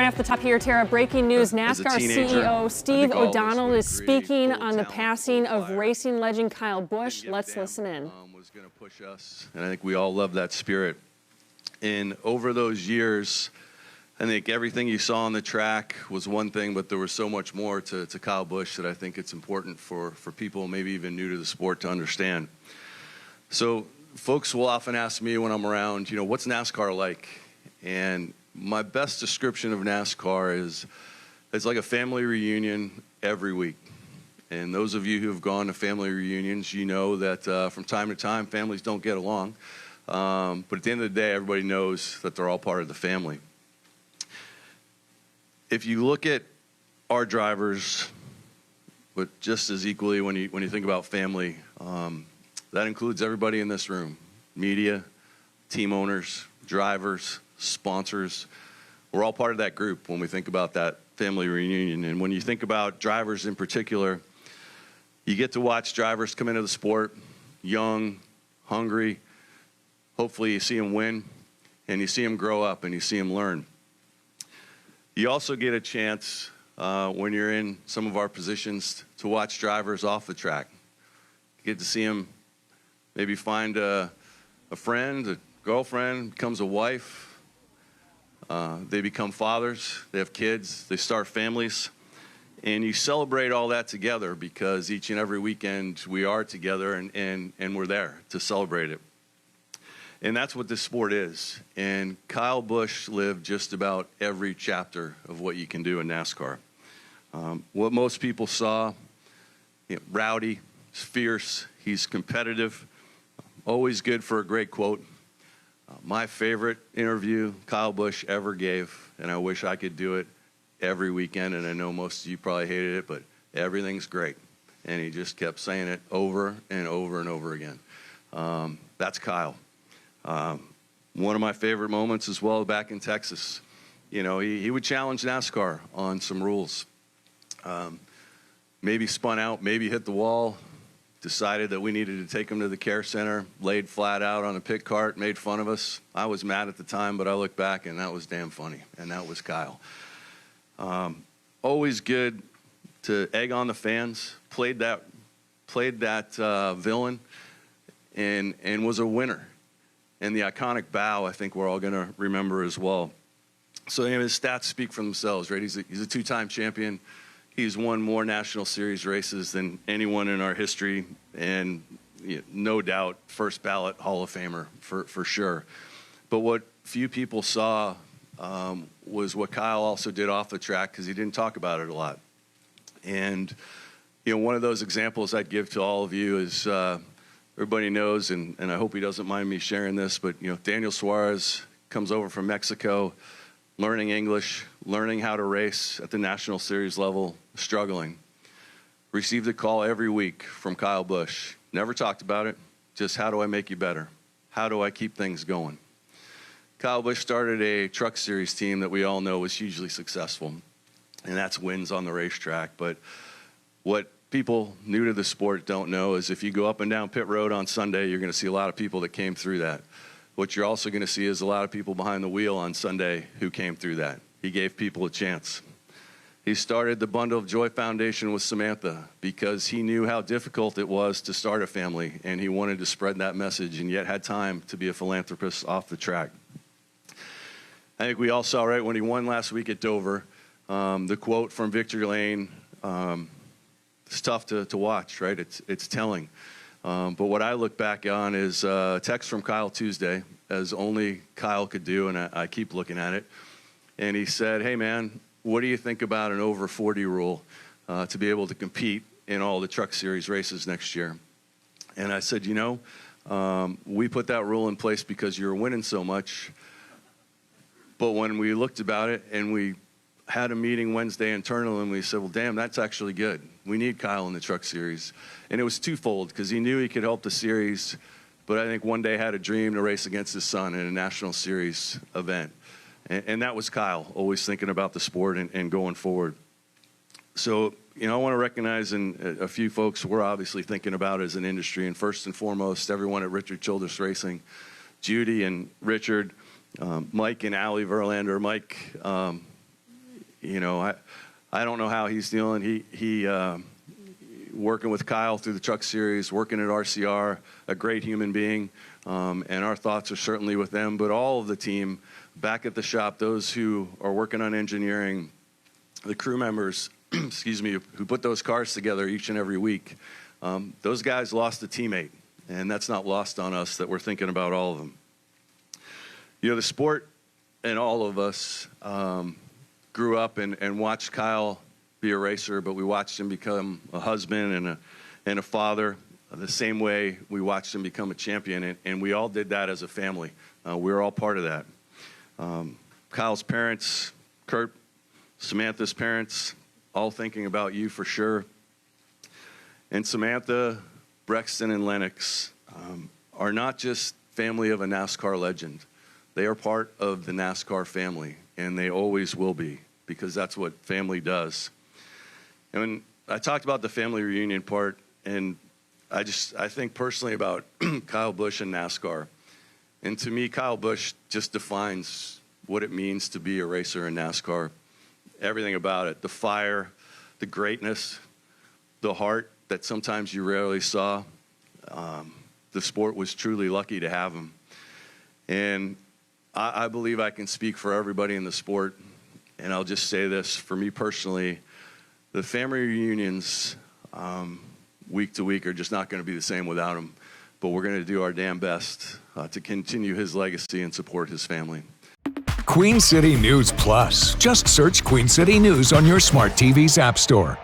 Right off the top here, Tara, breaking news. NASCAR CEO Steve O'Donnell is speaking on the passing of racing legend Kyle Busch. Let's listen in. Was going to push us, and I think we all love that spirit. And over those years, I think everything you saw on the track was one thing, but there was so much more to Kyle Busch that I think it's important for people maybe even new to the sport to understand. So folks will often ask me when I'm around, you know, what's NASCAR like? And my best description of NASCAR is it's like a family reunion every week. And those of you who have gone to family reunions, you know that from time to time, families don't get along. But at the end of the day, everybody knows that they're all part of the family. If you look at our drivers, but just as equally when you think about family, that includes everybody in this room, media, team owners, drivers, sponsors. We're all part of that group when we think about that family reunion. And when you think about drivers in particular, you get to watch drivers come into the sport young, hungry. Hopefully you see them win, and you see them grow up, and you see them learn. You also get a chance when you're in some of our positions to watch drivers off the track. You get to see them maybe find a friend, a girlfriend, becomes a wife. They become fathers, they have kids, they start families. And you celebrate all that together because each and every weekend we are together and we're there to celebrate it. And that's what this sport is. And Kyle Busch lived just about every chapter of what you can do in NASCAR. What most people saw, you know, rowdy, he's fierce, he's competitive, always good for a great quote. My favorite interview Kyle Busch ever gave, and I wish I could do it every weekend, and I know most of you probably hated it, but everything's great. And he just kept saying it over and over and over again. That's Kyle. One of my favorite moments as well back in Texas. You know, he would challenge NASCAR on some rules. Maybe spun out, maybe hit the wall, decided that we needed to take him to the care center, laid flat out on a pit cart, made fun of us. I was mad at the time, but I look back and that was damn funny, and that was Kyle. Always good to egg on the fans, played that villain, and was a winner. And the iconic bow, I think we're all going to remember as well. So his stats speak for themselves, right? He's a two-time champion. He's won more National Series races than anyone in our history, and you know, no doubt first ballot Hall of Famer for sure. But what few people saw was what Kyle also did off the track, because he didn't talk about it a lot. And you know, one of those examples I'd give to all of you is everybody knows, and I hope he doesn't mind me sharing this, but you know, Daniel Suarez comes over from Mexico, learning English, learning how to race at the National Series level, struggling. Received a call every week from Kyle Busch. Never talked about it, just how do I make you better? How do I keep things going? Kyle Busch started a truck series team that we all know was hugely successful, and that's wins on the racetrack. But what people new to the sport don't know is if you go up and down pit road on Sunday, you're going to see a lot of people that came through that. What you're also going to see is a lot of people behind the wheel on Sunday who came through that. He gave people a chance. He started the Bundle of Joy Foundation with Samantha because he knew how difficult it was to start a family, and he wanted to spread that message, and yet had time to be a philanthropist off the track. I think we all saw, right, when he won last week at Dover, the quote from Victory Lane. It's tough to watch, right? It's telling. But what I look back on is a text from Kyle Tuesday, as only Kyle could do, and I keep looking at it. And he said, hey, man, what do you think about an over 40 rule to be able to compete in all the Truck Series races next year? And I said, you know, we put that rule in place because you were winning so much. But when we looked about it and we had a meeting Wednesday internally, and we said, well, damn, that's actually good. We need Kyle in the Truck Series. And it was twofold, because he knew he could help the series, but I think one day had a dream to race against his son in a National Series event. And that was Kyle, always thinking about the sport and going forward. So, you know, I want to recognize a few folks we're obviously thinking about as an industry, and first and foremost, everyone at Richard Childress Racing, Judy and Richard, Mike and Allie Verlander. Mike, You know, I don't know how he's dealing. He working with Kyle through the Truck Series, working at RCR, a great human being, and our thoughts are certainly with them, but all of the team back at the shop, those who are working on engineering, the crew members, excuse me, who put those cars together each and every week. Those guys lost a teammate, and that's not lost on us that we're thinking about all of them. You know, the sport and all of us grew up and watched Kyle be a racer, but we watched him become a husband and a father the same way we watched him become a champion, and we all did that as a family. We were all part of that. Kyle's parents, Kurt, Samantha's parents, all thinking about you for sure. And Samantha, Brexton, and Lennox are not just family of a NASCAR legend. They are part of the NASCAR family, and they always will be, because that's what family does. And when I talked about the family reunion part, and I think personally about Kyle Busch and NASCAR. And to me, Kyle Busch just defines what it means to be a racer in NASCAR. Everything about it, the fire, the greatness, the heart that sometimes you rarely saw. The sport was truly lucky to have him. And I believe I can speak for everybody in the sport, and I'll just say this, for me personally, the family reunions week to week are just not going to be the same without him, but we're going to do our damn best to continue his legacy and support his family. Queen City News Plus. Just search Queen City News on your smart TV's app store.